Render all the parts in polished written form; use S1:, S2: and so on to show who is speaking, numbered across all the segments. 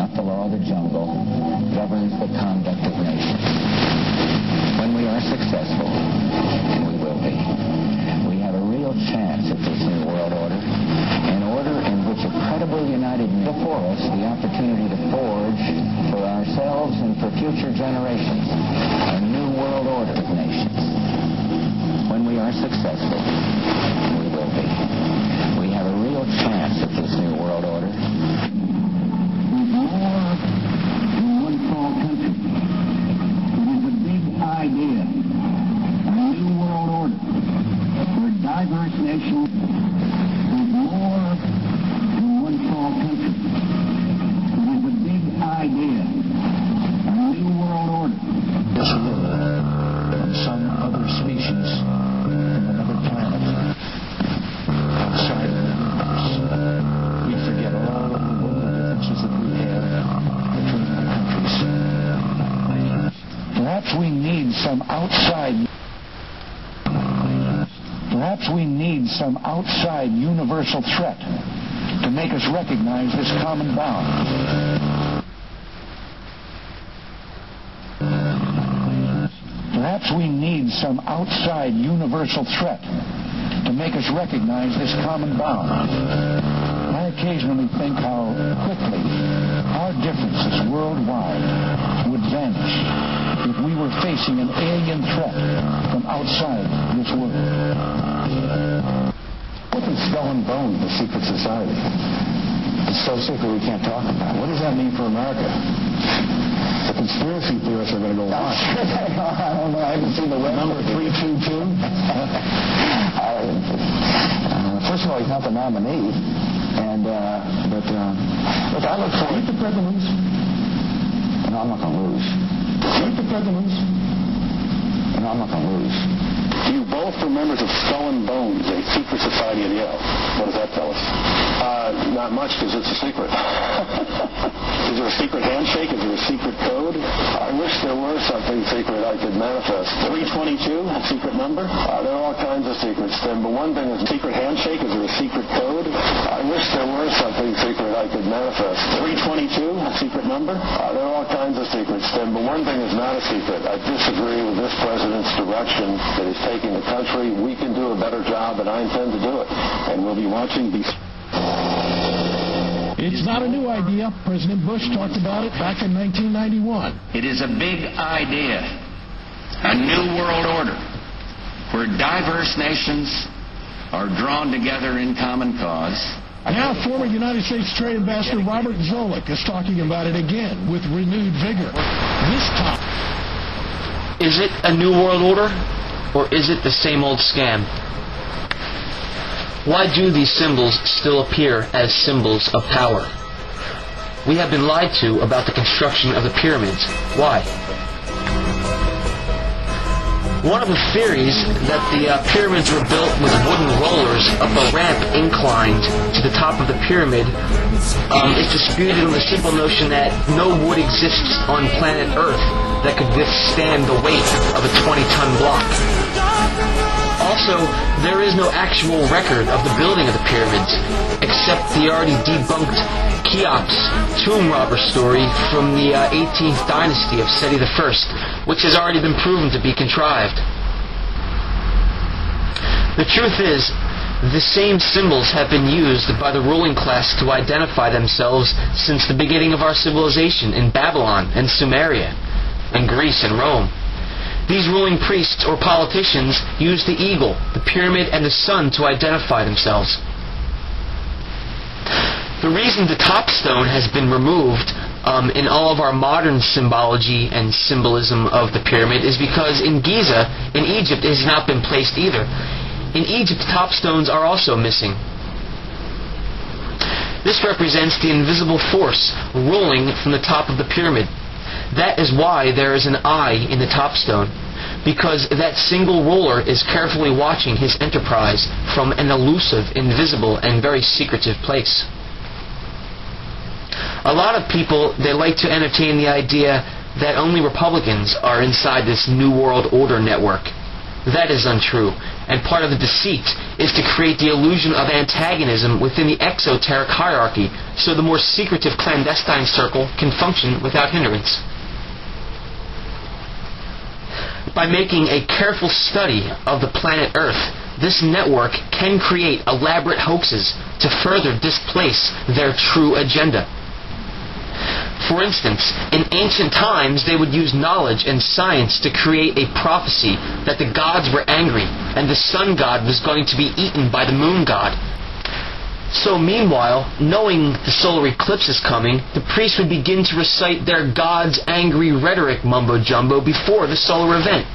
S1: not the law of the jungle, governs the conduct of nations. When we are successful, and we will be, we have a real chance at this new world order, an order in which a credible united before us the opportunity to forge for ourselves and for future generations a new world order of nations. When we are successful, and we will be, we have a real chance at this new world order.
S2: More than one small country. It is a big idea. A new world order where diverse nations is more than one small country. It is a big idea. A new world order.
S3: This world from some other species from another planet outside of the universe. We forget all of the world differences that we have between our countries. Perhaps we need some outside universal threat to make us recognize this common bond. Perhaps we need some outside universal threat to make us recognize this common bond. I occasionally think how quickly our differences worldwide would vanish if we were facing an alien threat from outside this world.
S1: What is Skull and Bones, the secret society? It's so secret we can't talk about it. What does that mean for America? The conspiracy theorists are going to go on. I don't know. I haven't seen the web. Number 322? First of all, he's not the nominee. And, but I look for... Are you prepared to lose? No, I'm not going to lose. Are you prepared to lose? No, I'm not going to lose. You both were members of Skull and Bones, a secret society at Yale. What does that tell us? Not much, because it's a secret. Is there a secret handshake? Is there a secret code? I wish there were something secret I could manifest. 322, a secret number? There are all kinds of secrets. But one thing is a secret handshake. Is there a secret code? I wish there were something secret I could manifest. 322, a secret number? There are all kinds of secrets. But one thing is not a secret. I disagree with this president's direction that is taking the country. We can do a better job, and I intend to do it. And we'll be watching.
S3: It's not a new idea. President Bush talked about it back in 1991.
S4: It is a big idea, a new world order, where diverse nations are drawn together in common cause.
S3: Now, former United States Trade Ambassador Robert Zoellick is talking about it again with renewed vigor. This time.
S5: Is it a new world order, or is it the same old scam? Why do these symbols still appear as symbols of power? We have been lied to about the construction of the pyramids. Why? One of the theories that the pyramids were built with wooden rollers up a ramp inclined to the top of the pyramid is disputed on the simple notion that no wood exists on planet Earth that could withstand the weight of a 20-ton block. Also, there is no actual record of the building of the pyramids, except the already debunked Cheops tomb robber story from the 18th dynasty of Seti I, which has already been proven to be contrived. The truth is, the same symbols have been used by the ruling class to identify themselves since the beginning of our civilization in Babylon and Sumeria, and Greece and Rome. These ruling priests or politicians use the eagle, the pyramid, and the sun to identify themselves. The reason the top stone has been removed in all of our modern symbology and symbolism of the pyramid is because in Giza, in Egypt, it has not been placed either. In Egypt, top stones are also missing. This represents the invisible force ruling from the top of the pyramid. That is why there is an eye in the top stone, because that single ruler is carefully watching his enterprise from an elusive, invisible, and very secretive place. A lot of people, they like to entertain the idea that only Republicans are inside this New World Order network. That is untrue, and part of the deceit is to create the illusion of antagonism within the exoteric hierarchy, so the more secretive clandestine circle can function without hindrance. By making a careful study of the planet Earth, this network can create elaborate hoaxes to further displace their true agenda. For instance, in ancient times they would use knowledge and science to create a prophecy that the gods were angry and the sun god was going to be eaten by the moon god. So meanwhile, knowing the solar eclipse is coming, the priests would begin to recite their god's angry rhetoric mumbo-jumbo before the solar event.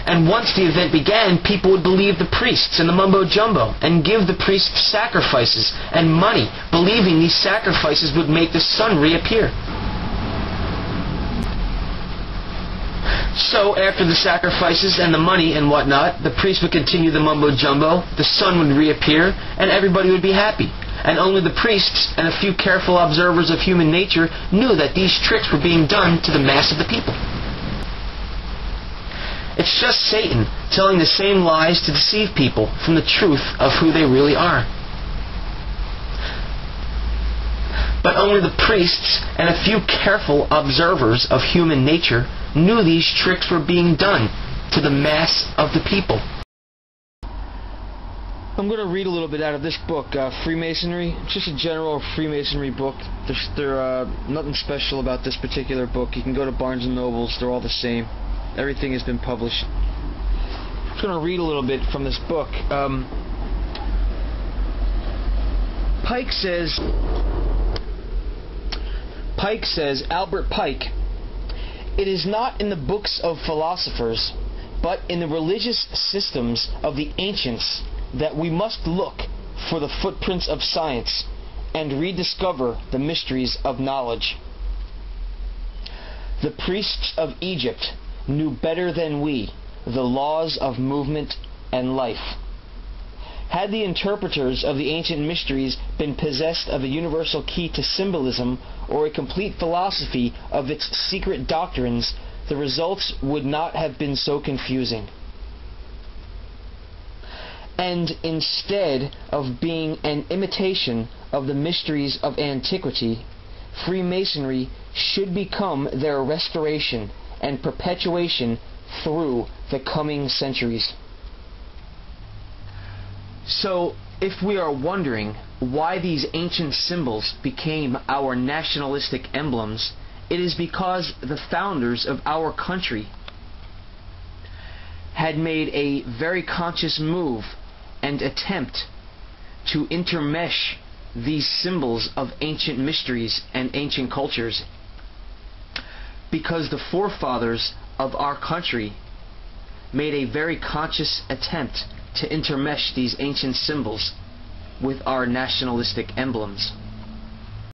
S5: And once the event began, people would believe the priests and the mumbo-jumbo and give the priests sacrifices and money, believing these sacrifices would make the sun reappear. So after the sacrifices and the money and whatnot, the priests would continue the mumbo-jumbo, the sun would reappear, and everybody would be happy. And only the priests and a few careful observers of human nature knew that these tricks were being done to the mass of the people. It's just Satan telling the same lies to deceive people from the truth of who they really are. But only the priests and a few careful observers of human nature knew these tricks were being done to the mass of the people. I'm going to read a little bit out of this book, Freemasonry. It's just a general Freemasonry book. There's nothing special about this particular book. You can go to Barnes & Noble's. They're all the same. Everything has been published. I'm just going to read a little bit from this book. Pike says, Albert Pike, "It is not in the books of philosophers, but in the religious systems of the ancients that we must look for the footprints of science and rediscover the mysteries of knowledge. The priests of Egypt knew better than we the laws of movement and life. Had the interpreters of the ancient mysteries been possessed of a universal key to symbolism or a complete philosophy of its secret doctrines, the results would not have been so confusing. And instead of being an imitation of the mysteries of antiquity, Freemasonry should become their restoration and perpetuation through the coming centuries." So, if we are wondering why these ancient symbols became our nationalistic emblems, it is because the founders of our country had made a very conscious move and attempt to intermesh these symbols of ancient mysteries and ancient cultures, because the forefathers of our country made a very conscious attempt to intermesh these ancient symbols with our nationalistic emblems.